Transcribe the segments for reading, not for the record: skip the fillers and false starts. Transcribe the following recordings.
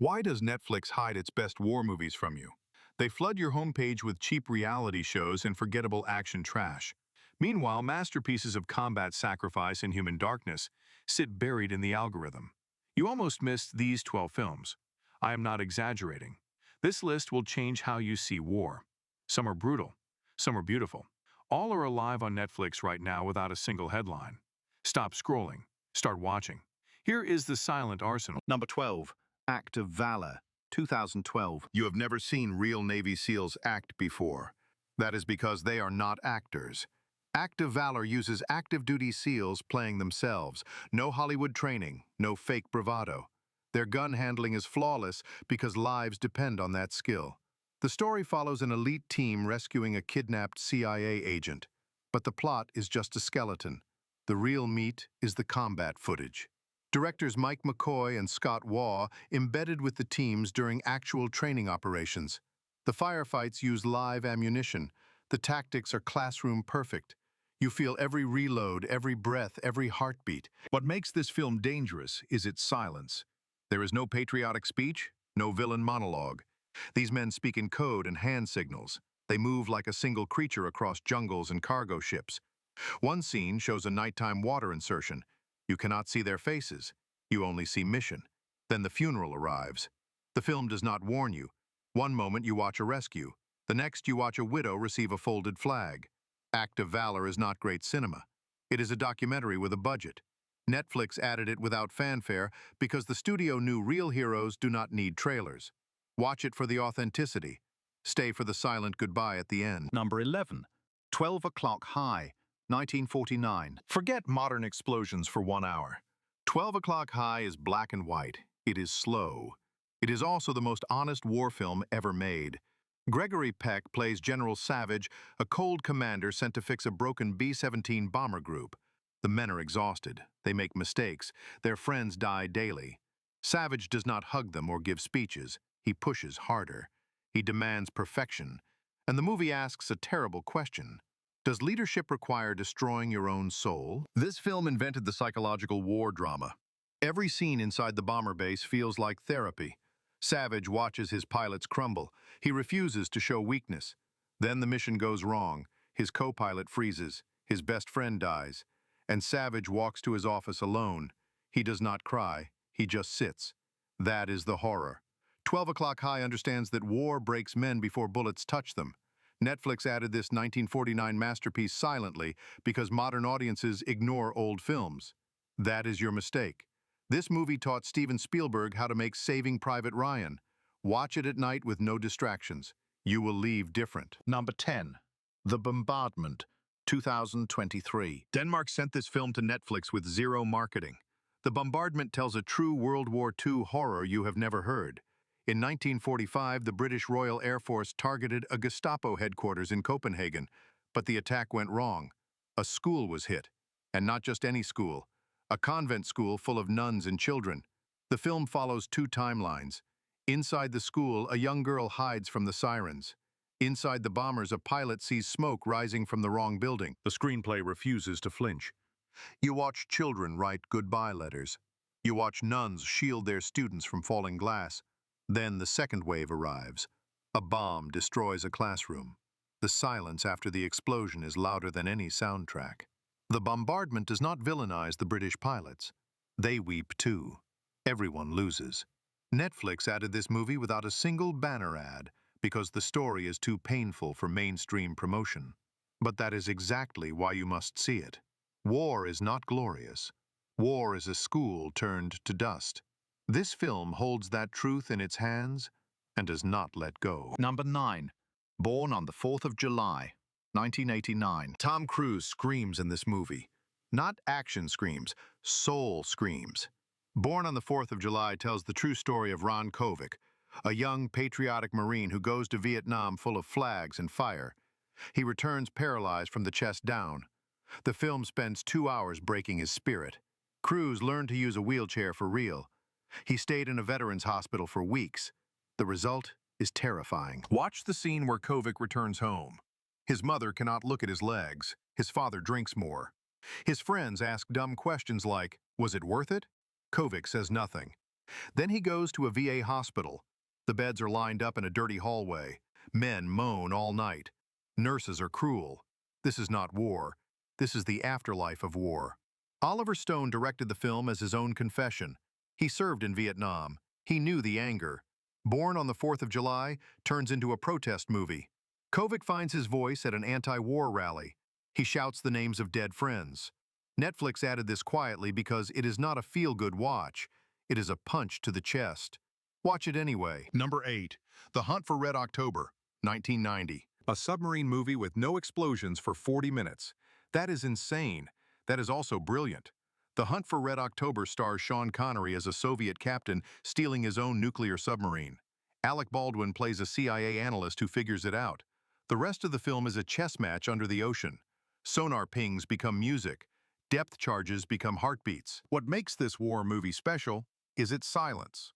Why does Netflix hide its best war movies from you? They flood your homepage with cheap reality shows and forgettable action trash. Meanwhile, masterpieces of combat sacrifice and human darkness sit buried in the algorithm. You almost missed these 12 films. I am not exaggerating. This list will change how you see war. Some are brutal, some are beautiful. All are alive on Netflix right now without a single headline. Stop scrolling. Start watching. Here is the silent arsenal. Number 12, Act of Valor, 2012. You have never seen real Navy SEALs act before. That is because they are not actors. Act of Valor uses active duty SEALs playing themselves. No Hollywood training, no fake bravado. Their gun handling is flawless because lives depend on that skill. The story follows an elite team rescuing a kidnapped CIA agent. But the plot is just a skeleton. The real meat is the combat footage. Directors Mike McCoy and Scott Waugh embedded with the teams during actual training operations. The firefights use live ammunition. The tactics are classroom perfect. You feel every reload, every breath, every heartbeat. What makes this film dangerous is its silence. There is no patriotic speech, no villain monologue. These men speak in code and hand signals. They move like a single creature across jungles and cargo ships. One scene shows a nighttime water insertion. You cannot see their faces. You only see mission. Then the funeral arrives. The film does not warn you. One moment you watch a rescue. The next you watch a widow receive a folded flag. Act of Valor is not great cinema. It is a documentary with a budget. Netflix added it without fanfare because the studio knew real heroes do not need trailers. Watch it for the authenticity. Stay for the silent goodbye at the end. Number 11, 12 O'Clock High, 1949. Forget modern explosions for 1 hour. 12 O'Clock High is black and white. It is slow. It is also the most honest war film ever made. Gregory Peck plays General Savage, a cold commander sent to fix a broken B-17 bomber group. The men are exhausted. They make mistakes. Their friends die daily. Savage does not hug them or give speeches. He pushes harder. He demands perfection. And the movie asks a terrible question. Does leadership require destroying your own soul? This film invented the psychological war drama. Every scene inside the bomber base feels like therapy. Savage watches his pilots crumble. He refuses to show weakness. Then the mission goes wrong. His co-pilot freezes. His best friend dies. And Savage walks to his office alone. He does not cry. He just sits. That is the horror. 12 O'Clock High understands that war breaks men before bullets touch them. Netflix added this 1949 masterpiece silently because modern audiences ignore old films. That is your mistake. This movie taught Steven Spielberg how to make Saving Private Ryan. Watch it at night with no distractions. You will leave different. Number 10, The Bombardment, 2023. Denmark sent this film to Netflix with zero marketing. The Bombardment tells a true World War II horror you have never heard. In 1945, the British Royal Air Force targeted a Gestapo headquarters in Copenhagen, but the attack went wrong. A school was hit, and not just any school, a convent school full of nuns and children. The film follows two timelines. Inside the school, a young girl hides from the sirens. Inside the bombers, a pilot sees smoke rising from the wrong building. The screenplay refuses to flinch. You watch children write goodbye letters. You watch nuns shield their students from falling glass. Then the second wave arrives. A bomb destroys a classroom. The silence after the explosion is louder than any soundtrack. The bombardment does not villainize the British pilots. They weep too. Everyone loses. Netflix added this movie without a single banner ad because the story is too painful for mainstream promotion. But that is exactly why you must see it. War is not glorious. War is a school turned to dust. This film holds that truth in its hands and does not let go. Number 9, Born on the 4th of July, 1989. Tom Cruise screams in this movie. Not action screams, soul screams. Born on the 4th of July tells the true story of Ron Kovic, a young patriotic Marine who goes to Vietnam full of flags and fire. He returns paralyzed from the chest down. The film spends 2 hours breaking his spirit. Cruise learned to use a wheelchair for real. He stayed in a veterans hospital for weeks. The result is terrifying. Watch the scene where Kovic returns home. His mother cannot look at his legs. His father drinks more. His friends ask dumb questions like, was it worth it? Kovic says nothing. Then he goes to a VA hospital. The beds are lined up in a dirty hallway. Men moan all night. Nurses are cruel. This is not war. This is the afterlife of war. Oliver Stone directed the film as his own confession. He served in Vietnam. He knew the anger. Born on the 4th of July turns into a protest movie. Kovic finds his voice at an anti-war rally. He shouts the names of dead friends. Netflix added this quietly because it is not a feel-good watch. It is a punch to the chest. Watch it anyway. Number 8. The Hunt for Red October, 1990. A submarine movie with no explosions for 40 minutes. That is insane. That is also brilliant. The Hunt for Red October stars Sean Connery as a Soviet captain stealing his own nuclear submarine. Alec Baldwin plays a CIA analyst who figures it out. The rest of the film is a chess match under the ocean. Sonar pings become music. Depth charges become heartbeats. What makes this war movie special is its silence.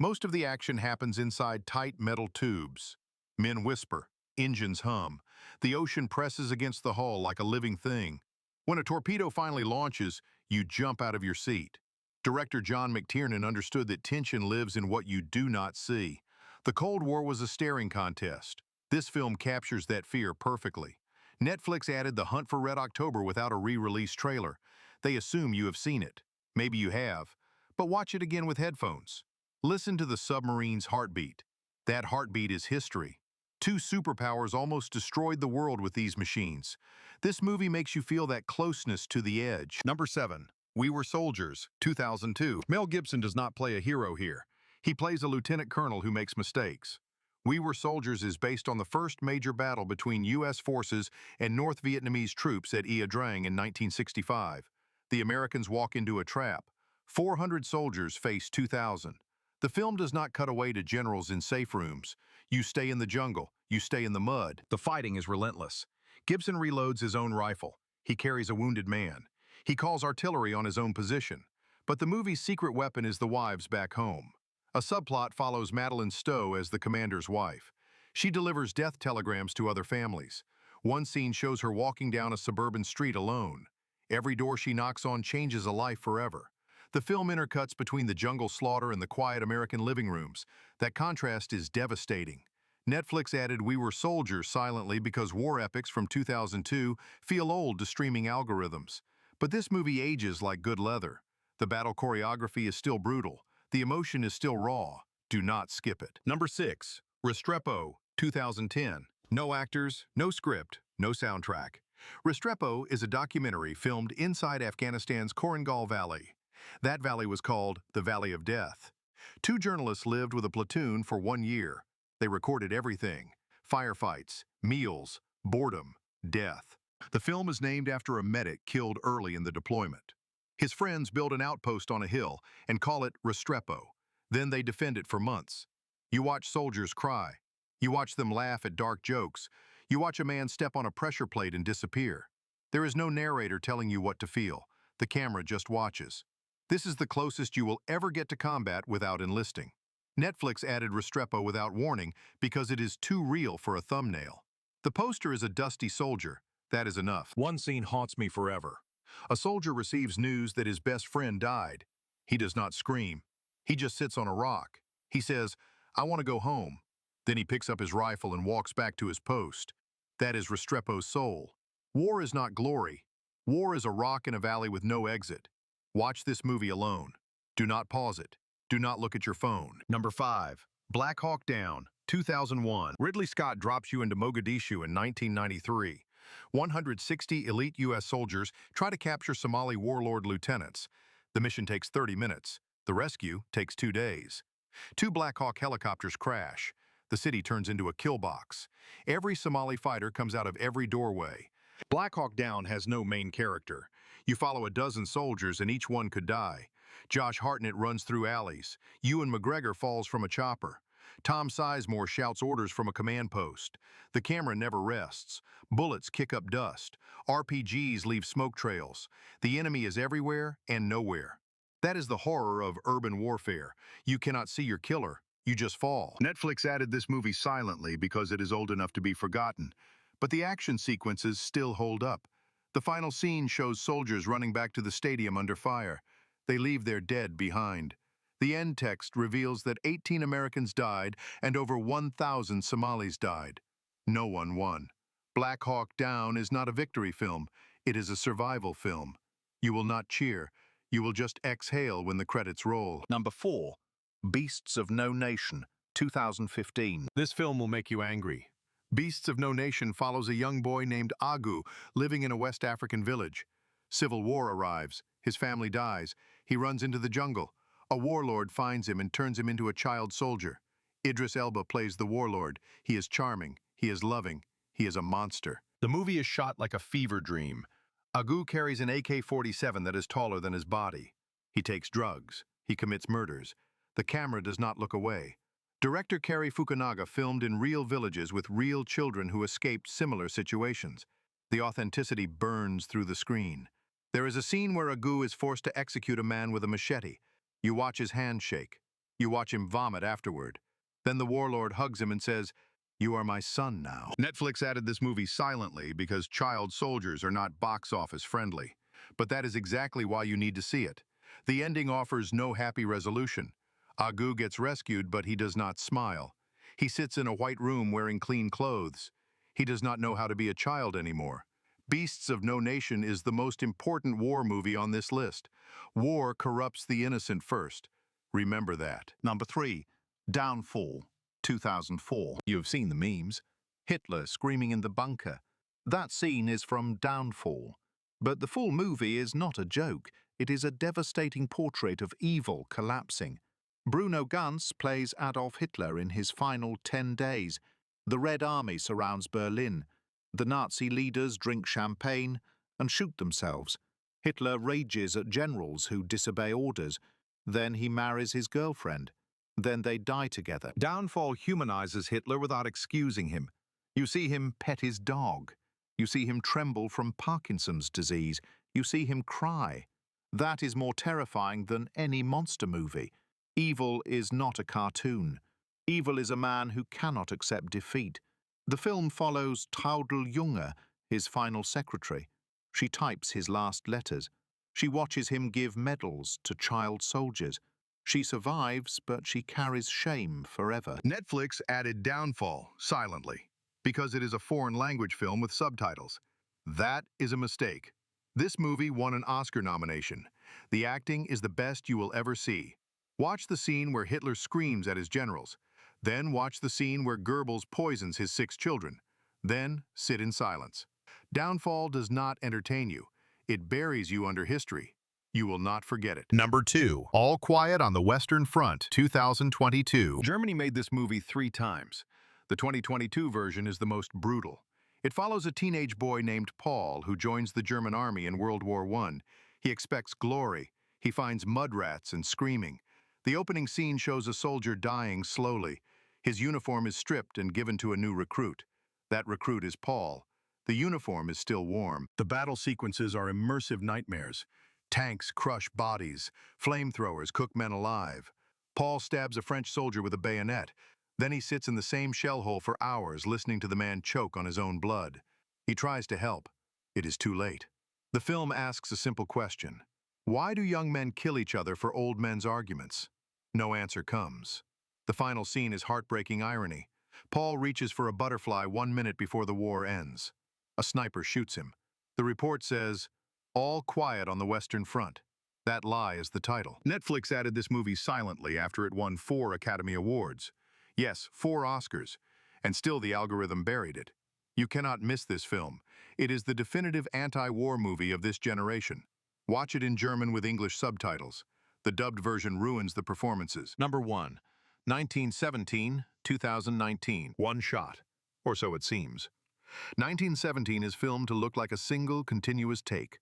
Most of the action happens inside tight metal tubes. Men whisper, engines hum. The ocean presses against the hull like a living thing. When a torpedo finally launches, you jump out of your seat. Director John McTiernan understood that tension lives in what you do not see. The Cold War was a staring contest. This film captures that fear perfectly. Netflix added The Hunt for Red October without a re-release trailer. They assume you have seen it. Maybe you have, but watch it again with headphones. Listen to the submarine's heartbeat. That heartbeat is history. Two superpowers almost destroyed the world with these machines. This movie makes you feel that closeness to the edge. Number 7. We Were Soldiers, 2002. Mel Gibson does not play a hero here. He plays a lieutenant colonel who makes mistakes. We Were Soldiers is based on the first major battle between U.S. forces and North Vietnamese troops at Ia Drang in 1965. The Americans walk into a trap. 400 soldiers face 2,000. The film does not cut away to generals in safe rooms. You stay in the jungle. You stay in the mud. The fighting is relentless. Gibson reloads his own rifle. He carries a wounded man. He calls artillery on his own position. But the movie's secret weapon is the wives back home. A subplot follows Madeline Stowe as the commander's wife. She delivers death telegrams to other families. One scene shows her walking down a suburban street alone. Every door she knocks on changes a life forever. The film intercuts between the jungle slaughter and the quiet American living rooms. That contrast is devastating. Netflix added We Were Soldiers silently because war epics from 2002 feel old to streaming algorithms. But this movie ages like good leather. The battle choreography is still brutal. The emotion is still raw. Do not skip it. Number 6. Restrepo, 2010. No actors, no script, no soundtrack. Restrepo is a documentary filmed inside Afghanistan's Korangal Valley. That valley was called the Valley of Death. Two journalists lived with a platoon for 1 year. They recorded everything: firefights, meals, boredom, death. The film is named after a medic killed early in the deployment. His friends build an outpost on a hill and call it Restrepo. Then they defend it for months. You watch soldiers cry. You watch them laugh at dark jokes. You watch a man step on a pressure plate and disappear. There is no narrator telling you what to feel. The camera just watches. This is the closest you will ever get to combat without enlisting. Netflix added Restrepo without warning because it is too real for a thumbnail. The poster is a dusty soldier. That is enough. One scene haunts me forever. A soldier receives news that his best friend died. He does not scream. He just sits on a rock. He says, "I want to go home." Then he picks up his rifle and walks back to his post. That is Restrepo's soul. War is not glory. War is a rock in a valley with no exit. Watch this movie alone. Do not pause it. Do not look at your phone. Number 5. Black Hawk Down, 2001. Ridley Scott drops you into Mogadishu in 1993. 160 elite U.S. soldiers try to capture Somali warlord lieutenants. The mission takes 30 minutes. The rescue takes 2 days. 2 Black Hawk helicopters crash. The city turns into a kill box. Every Somali fighter comes out of every doorway. Black Hawk Down has no main character. You follow a dozen soldiers and each one could die. Josh Hartnett runs through alleys. Ewan McGregor falls from a chopper. Tom Sizemore shouts orders from a command post. The camera never rests. Bullets kick up dust. RPGs leave smoke trails. The enemy is everywhere and nowhere. That is the horror of urban warfare. You cannot see your killer. You just fall. Netflix added this movie silently because it is old enough to be forgotten. But the action sequences still hold up. The final scene shows soldiers running back to the stadium under fire. They leave their dead behind. The end text reveals that 18 Americans died and over 1,000 Somalis died. No one won. Black Hawk Down is not a victory film. It is a survival film. You will not cheer. You will just exhale when the credits roll. Number 4. Beasts of No Nation, 2015. This film will make you angry. Beasts of No Nation follows a young boy named Agu living in a West African village. Civil war arrives. His family dies. He runs into the jungle. A warlord finds him and turns him into a child soldier. Idris Elba plays the warlord. He is charming. He is loving. He is a monster. The movie is shot like a fever dream. Agu carries an AK-47 that is taller than his body. He takes drugs. He commits murders. The camera does not look away. Director Cary Fukunaga filmed in real villages with real children who escaped similar situations. The authenticity burns through the screen. There is a scene where Agu is forced to execute a man with a machete. You watch his hand shake. You watch him vomit afterward. Then the warlord hugs him and says, "You are my son now." Netflix added this movie silently because child soldiers are not box office friendly. But that is exactly why you need to see it. The ending offers no happy resolution. Agu gets rescued, but he does not smile. He sits in a white room wearing clean clothes. He does not know how to be a child anymore. Beasts of No Nation is the most important war movie on this list. War corrupts the innocent first. Remember that. Number 3. Downfall, 2004. You have seen the memes. Hitler screaming in the bunker. That scene is from Downfall. But the full movie is not a joke. It is a devastating portrait of evil collapsing. Bruno Ganz plays Adolf Hitler in his final 10 days. The Red Army surrounds Berlin. The Nazi leaders drink champagne and shoot themselves. Hitler rages at generals who disobey orders. Then he marries his girlfriend. Then they die together. Downfall humanizes Hitler without excusing him. You see him pet his dog. You see him tremble from Parkinson's disease. You see him cry. That is more terrifying than any monster movie. Evil is not a cartoon. Evil is a man who cannot accept defeat. The film follows Traudl Junge, his final secretary. She types his last letters. She watches him give medals to child soldiers. She survives, but she carries shame forever. Netflix added Downfall silently because it is a foreign language film with subtitles. That is a mistake. This movie won an Oscar nomination. The acting is the best you will ever see. Watch the scene where Hitler screams at his generals. Then watch the scene where Goebbels poisons his 6 children. Then sit in silence. Downfall does not entertain you. It buries you under history. You will not forget it. Number 2. All Quiet on the Western Front, 2022. Germany made this movie 3 times. The 2022 version is the most brutal. It follows a teenage boy named Paul who joins the German army in World War I. He expects glory. He finds mud rats and screaming. The opening scene shows a soldier dying slowly. His uniform is stripped and given to a new recruit. That recruit is Paul. The uniform is still warm. The battle sequences are immersive nightmares. Tanks crush bodies. Flamethrowers cook men alive. Paul stabs a French soldier with a bayonet. Then he sits in the same shell hole for hours listening to the man choke on his own blood. He tries to help. It is too late. The film asks a simple question. Why do young men kill each other for old men's arguments? No answer comes. The final scene is heartbreaking irony. Paul reaches for a butterfly 1 minute before the war ends. A sniper shoots him. The report says, "All Quiet on the Western Front." That lie is the title. Netflix added this movie silently after it won 4 Academy Awards. Yes, 4 Oscars. And still the algorithm buried it. You cannot miss this film. It is the definitive anti-war movie of this generation. Watch it in German with English subtitles. The dubbed version ruins the performances. Number 1. 1917, 2019. One shot. Or so it seems. 1917 is filmed to look like a single, continuous take.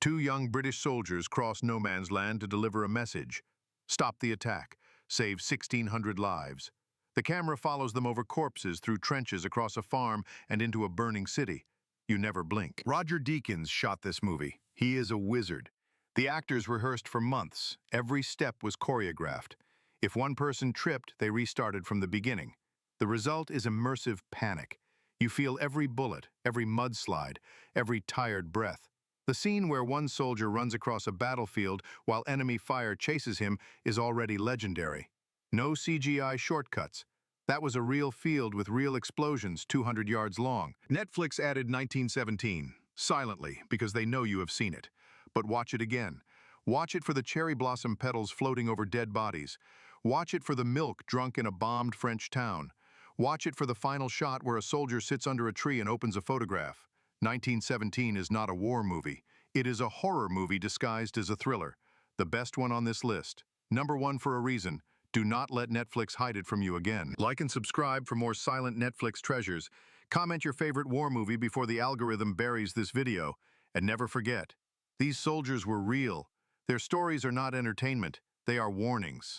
2 young British soldiers cross no man's land to deliver a message. Stop the attack. Save 1,600 lives. The camera follows them over corpses, through trenches, across a farm, and into a burning city. You never blink. Roger Deakins shot this movie. He is a wizard. The actors rehearsed for months. Every step was choreographed. If one person tripped, they restarted from the beginning. The result is immersive panic. You feel every bullet, every mudslide, every tired breath. The scene where one soldier runs across a battlefield while enemy fire chases him is already legendary. No CGI shortcuts. That was a real field with real explosions 200 yards long. Netflix added 1917, silently, because they know you have seen it. But watch it again. Watch it for the cherry blossom petals floating over dead bodies. Watch it for the milk drunk in a bombed French town. Watch it for the final shot where a soldier sits under a tree and opens a photograph. 1917 is not a war movie. It is a horror movie disguised as a thriller. The best one on this list. Number one for a reason. Do not let Netflix hide it from you again. Like and subscribe for more silent Netflix treasures. Comment your favorite war movie before the algorithm buries this video. And never forget, these soldiers were real. Their stories are not entertainment. They are warnings.